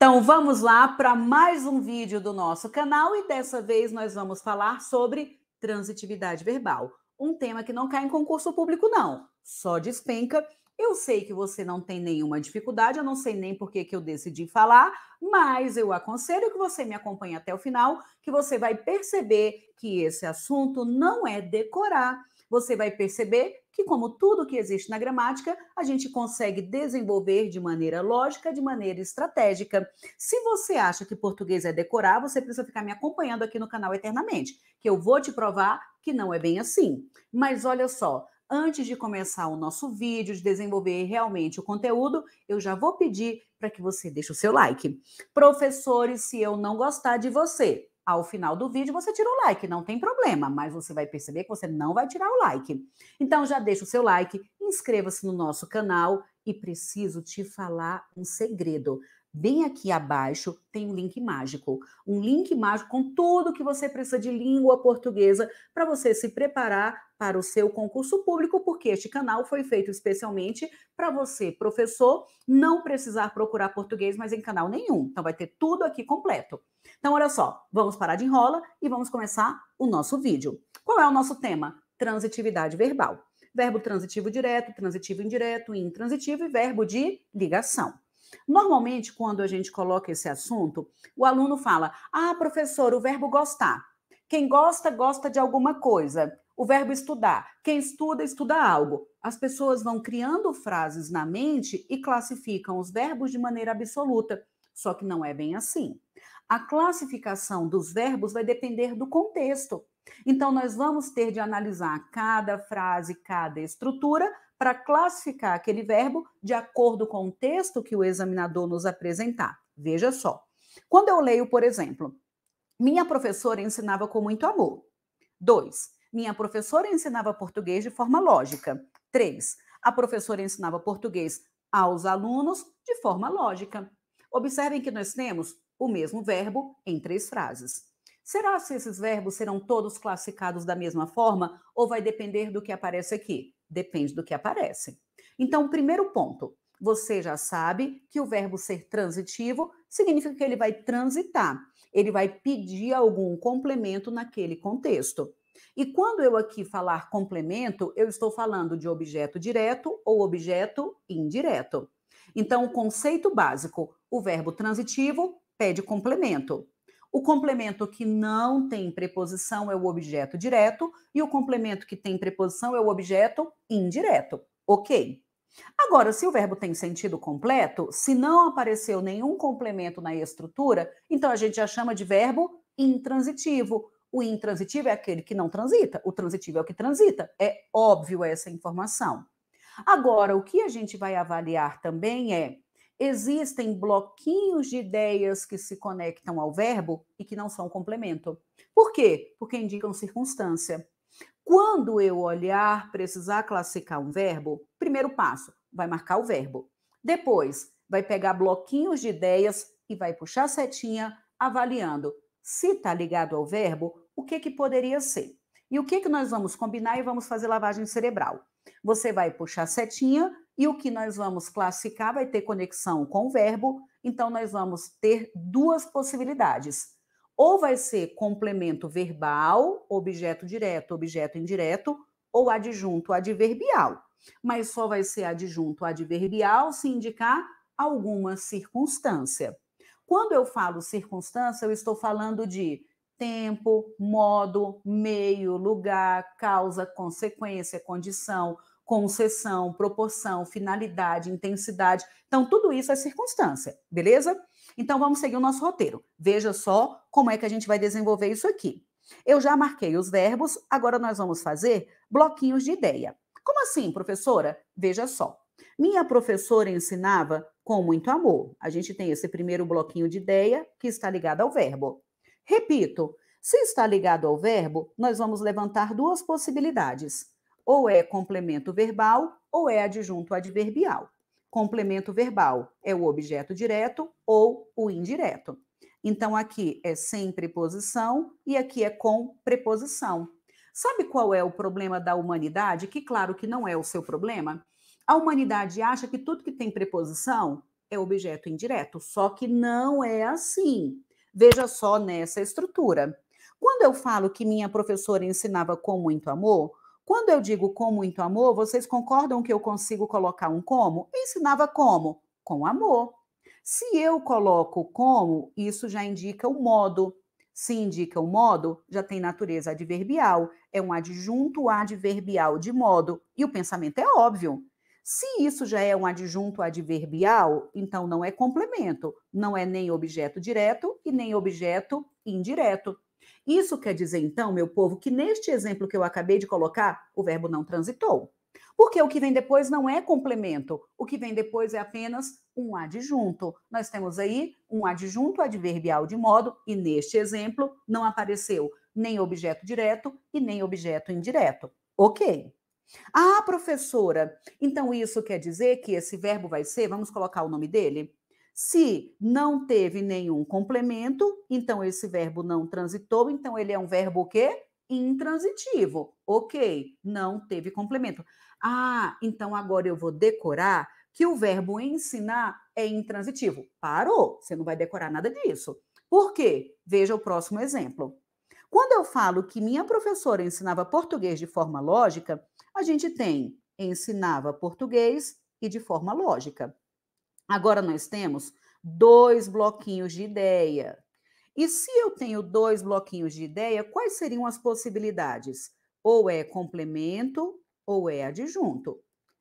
Então vamos lá para mais um vídeo do nosso canal e dessa vez nós vamos falar sobre transitividade verbal. Um tema que não cai em concurso público não, só despenca. Eu sei que você não tem nenhuma dificuldade, eu não sei nem por que eu decidi falar, mas eu aconselho que você me acompanhe até o final, que você vai perceber que esse assunto não é decorar. Você vai perceber que, como tudo que existe na gramática, a gente consegue desenvolver de maneira lógica, de maneira estratégica. Se você acha que português é decorar, você precisa ficar me acompanhando aqui no canal eternamente, que eu vou te provar que não é bem assim. Mas olha só, antes de começar o nosso vídeo, de desenvolver realmente o conteúdo, eu já vou pedir para que você deixe o seu like. Professores, se eu não gostar de você, ao final do vídeo você tira o like, não tem problema, mas você vai perceber que você não vai tirar o like. Então já deixa o seu like, inscreva-se no nosso canal e preciso te falar um segredo. Bem aqui abaixo tem um link mágico com tudo que você precisa de língua portuguesa para você se preparar para o seu concurso público, porque este canal foi feito especialmente para você, professor, não precisar procurar português mais em canal nenhum. Então vai ter tudo aqui completo. Então olha só, vamos parar de enrola e vamos começar o nosso vídeo. Qual é o nosso tema? Transitividade verbal. Verbo transitivo direto, transitivo indireto, intransitivo e verbo de ligação. Normalmente, quando a gente coloca esse assunto, o aluno fala: ah, professor, o verbo gostar. Quem gosta, gosta de alguma coisa. O verbo estudar. Quem estuda, estuda algo. As pessoas vão criando frases na mente e classificam os verbos de maneira absoluta. Só que não é bem assim. A classificação dos verbos vai depender do contexto. Então, nós vamos ter de analisar cada frase, cada estrutura, para classificar aquele verbo de acordo com o texto que o examinador nos apresentar. Veja só. Quando eu leio, por exemplo, minha professora ensinava com muito amor. 2. Minha professora ensinava português de forma lógica. 3. A professora ensinava português aos alunos de forma lógica. Observem que nós temos o mesmo verbo em 3 frases. Será que esses verbos serão todos classificados da mesma forma ou vai depender do que aparece aqui? Depende do que aparece. Então, primeiro ponto, você já sabe que o verbo ser transitivo significa que ele vai transitar, ele vai pedir algum complemento naquele contexto. E quando eu aqui falar complemento, eu estou falando de objeto direto ou objeto indireto. Então, o conceito básico, o verbo transitivo pede complemento. O complemento que não tem preposição é o objeto direto e o complemento que tem preposição é o objeto indireto. Ok? Agora, se o verbo tem sentido completo, se não apareceu nenhum complemento na estrutura, então a gente já chama de verbo intransitivo. O intransitivo é aquele que não transita, o transitivo é o que transita. É óbvio essa informação. Agora, o que a gente vai avaliar também é: existem bloquinhos de ideias que se conectam ao verbo e que não são complemento. Por quê? Porque indicam circunstância. Quando eu olhar, precisar classificar um verbo, primeiro passo, vai marcar o verbo. Depois, vai pegar bloquinhos de ideias e vai puxar a setinha avaliando se está ligado ao verbo, o que poderia ser. E o que nós vamos combinar e vamos fazer lavagem cerebral. Você vai puxar a setinha e o que nós vamos classificar vai ter conexão com o verbo, então nós vamos ter duas possibilidades. Ou vai ser complemento verbal, objeto direto, objeto indireto, ou adjunto adverbial. Mas só vai ser adjunto adverbial se indicar alguma circunstância. Quando eu falo circunstância, eu estou falando de tempo, modo, meio, lugar, causa, consequência, condição, concessão, proporção, finalidade, intensidade. Então, tudo isso é circunstância, beleza? Então, vamos seguir o nosso roteiro. Veja só como é que a gente vai desenvolver isso aqui. Eu já marquei os verbos, agora nós vamos fazer bloquinhos de ideia. Como assim, professora? Veja só. Minha professora ensinava com muito amor. A gente tem esse primeiro bloquinho de ideia que está ligado ao verbo. Repito, se está ligado ao verbo, nós vamos levantar duas possibilidades. Ou é complemento verbal ou é adjunto adverbial. Complemento verbal é o objeto direto ou o indireto. Então, aqui é sem preposição e aqui é com preposição. Sabe qual é o problema da humanidade? Que, claro, que não é o seu problema. A humanidade acha que tudo que tem preposição é objeto indireto, só que não é assim. Veja só nessa estrutura. Quando eu falo que minha professora ensinava com muito amor, quando eu digo com muito amor, vocês concordam que eu consigo colocar um como? Ensinava como? Com amor. Se eu coloco como, isso já indica o modo. Se indica o modo, já tem natureza adverbial, é um adjunto adverbial de modo, e o pensamento é óbvio. Se isso já é um adjunto adverbial, então não é complemento, não é nem objeto direto e nem objeto indireto. Isso quer dizer, então, meu povo, que neste exemplo que eu acabei de colocar, o verbo não transitou. Porque o que vem depois não é complemento, o que vem depois é apenas um adjunto. Nós temos aí um adjunto adverbial de modo, e neste exemplo não apareceu nem objeto direto e nem objeto indireto. Ok. Ah, professora, então isso quer dizer que esse verbo vai ser, vamos colocar o nome dele? Se não teve nenhum complemento, então esse verbo não transitou, então ele é um verbo o quê? Intransitivo. Ok, não teve complemento. Ah, então agora eu vou decorar que o verbo ensinar é intransitivo. Parou, você não vai decorar nada disso. Por quê? Veja o próximo exemplo. Quando eu falo que minha professora ensinava português de forma lógica, a gente tem ensinava português e de forma lógica. Agora nós temos 2 bloquinhos de ideia. E se eu tenho 2 bloquinhos de ideia, quais seriam as possibilidades? Ou é complemento ou é adjunto.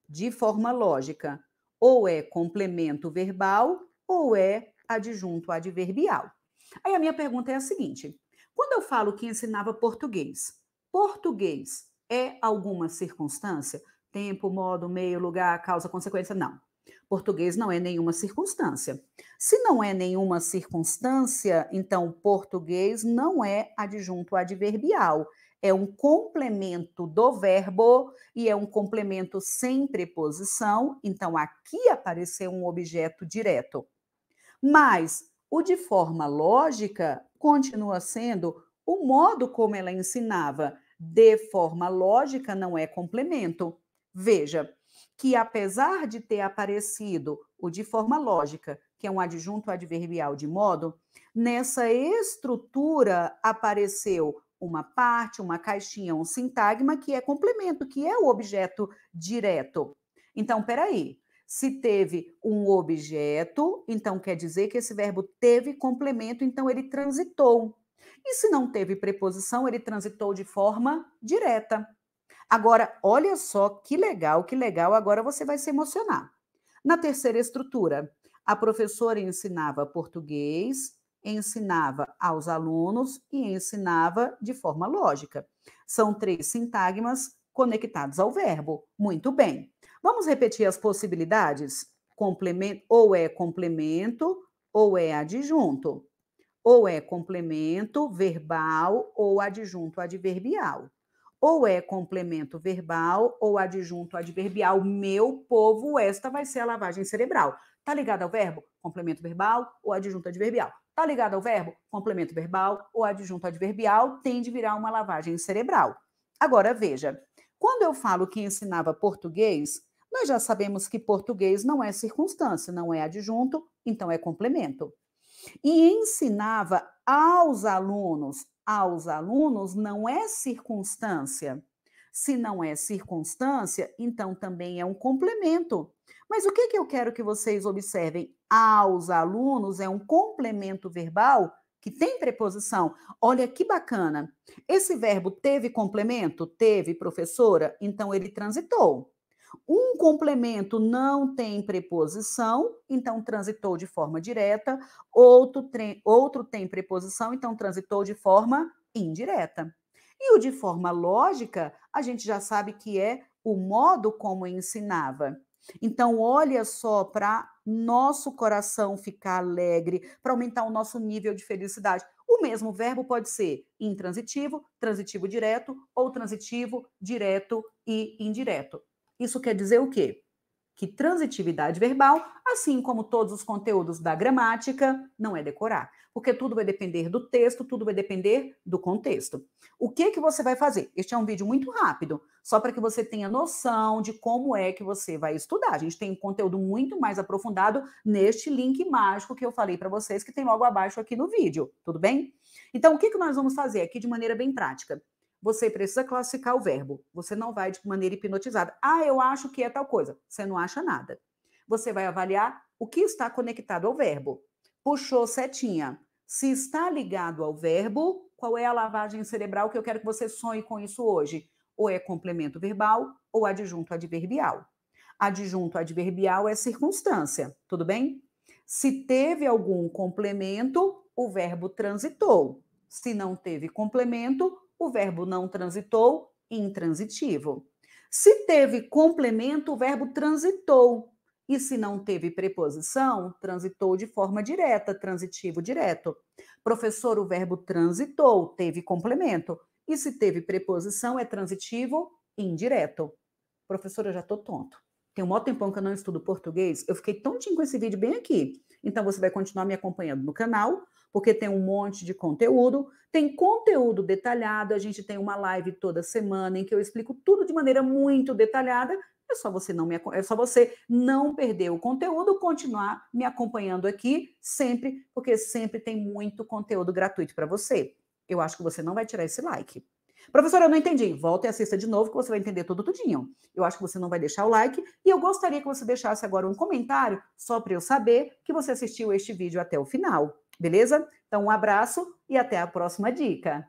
De forma lógica, ou é complemento verbal ou é adjunto adverbial. Aí a minha pergunta é a seguinte: quando eu falo que ensinava português, português é alguma circunstância? Tempo, modo, meio, lugar, causa, consequência? Não. Português não é nenhuma circunstância. Se não é nenhuma circunstância, então português não é adjunto adverbial. É um complemento do verbo e é um complemento sem preposição. Então aqui apareceu um objeto direto. Mas o de forma lógica continua sendo o modo como ela ensinava. De forma lógica não é complemento. Veja que apesar de ter aparecido o de forma lógica, que é um adjunto adverbial de modo, nessa estrutura apareceu uma parte, uma caixinha, um sintagma que é complemento, que é o objeto direto. Então, peraí, se teve um objeto, então quer dizer que esse verbo teve complemento, então ele transitou. E se não teve preposição, ele transitou de forma direta. Agora, olha só que legal, agora você vai se emocionar. Na terceira estrutura, a professora ensinava português, ensinava aos alunos e ensinava de forma lógica. São 3 sintagmas conectados ao verbo. Muito bem. Vamos repetir as possibilidades? Complemento, ou é adjunto. Ou é complemento verbal ou adjunto adverbial. Ou é complemento verbal ou adjunto adverbial. Meu povo, esta vai ser a lavagem cerebral. Tá ligado ao verbo? Complemento verbal ou adjunto adverbial. Tá ligado ao verbo? Complemento verbal ou adjunto adverbial tem de virar uma lavagem cerebral. Agora veja, quando eu falo que ensinava português, nós já sabemos que português não é circunstância, não é adjunto, então é complemento. E ensinava aos alunos não é circunstância. Se não é circunstância, então também é um complemento. Mas o que eu quero que vocês observem? Aos alunos é um complemento verbal que tem preposição. Olha que bacana. Esse verbo teve complemento? Teve, professora? Então ele transitou. Um complemento não tem preposição, então transitou de forma direta. Outro tem preposição, então transitou de forma indireta. E o de forma lógica, a gente já sabe que é o modo como ensinava. Então, olha só, para nosso coração ficar alegre, para aumentar o nosso nível de felicidade. O mesmo verbo pode ser intransitivo, transitivo direto ou transitivo, direto e indireto. Isso quer dizer o quê? que transitividade verbal, assim como todos os conteúdos da gramática, não é decorar, porque tudo vai depender do texto, tudo vai depender do contexto. O que você vai fazer? Este é um vídeo muito rápido, só para que você tenha noção de como é que você vai estudar. A gente tem um conteúdo muito mais aprofundado neste link mágico que eu falei para vocês, que tem logo abaixo aqui no vídeo, tudo bem? Então, o que nós vamos fazer aqui de maneira bem prática? Você precisa classificar o verbo. Você não vai de maneira hipnotizada. Ah, eu acho que é tal coisa. Você não acha nada. Você vai avaliar o que está conectado ao verbo. Puxou setinha. Se está ligado ao verbo, qual é a lavagem cerebral que eu quero que você sonhe com isso hoje? Ou é complemento verbal ou adjunto adverbial. Adjunto adverbial é circunstância, tudo bem? Se teve algum complemento, o verbo transitou. Se não teve complemento, o verbo não transitou, intransitivo. Se teve complemento, o verbo transitou. E se não teve preposição, transitou de forma direta, transitivo direto. Professor, o verbo transitou, teve complemento. E se teve preposição, é transitivo indireto. Professor, eu já estou tonto. Tem um maior tempão que eu não estudo português, eu fiquei tontinho com esse vídeo bem aqui. Então, você vai continuar me acompanhando no canal, porque tem um monte de conteúdo. Tem conteúdo detalhado, a gente tem uma live toda semana em que eu explico tudo de maneira muito detalhada. É só você não perder o conteúdo, continuar me acompanhando aqui sempre, porque sempre tem muito conteúdo gratuito para você. Eu acho que você não vai tirar esse like. Professora, eu não entendi. Volta e assista de novo que você vai entender tudo tudinho. Eu acho que você não vai deixar o like e eu gostaria que você deixasse agora um comentário só para eu saber que você assistiu este vídeo até o final, beleza? Então, um abraço e até a próxima dica.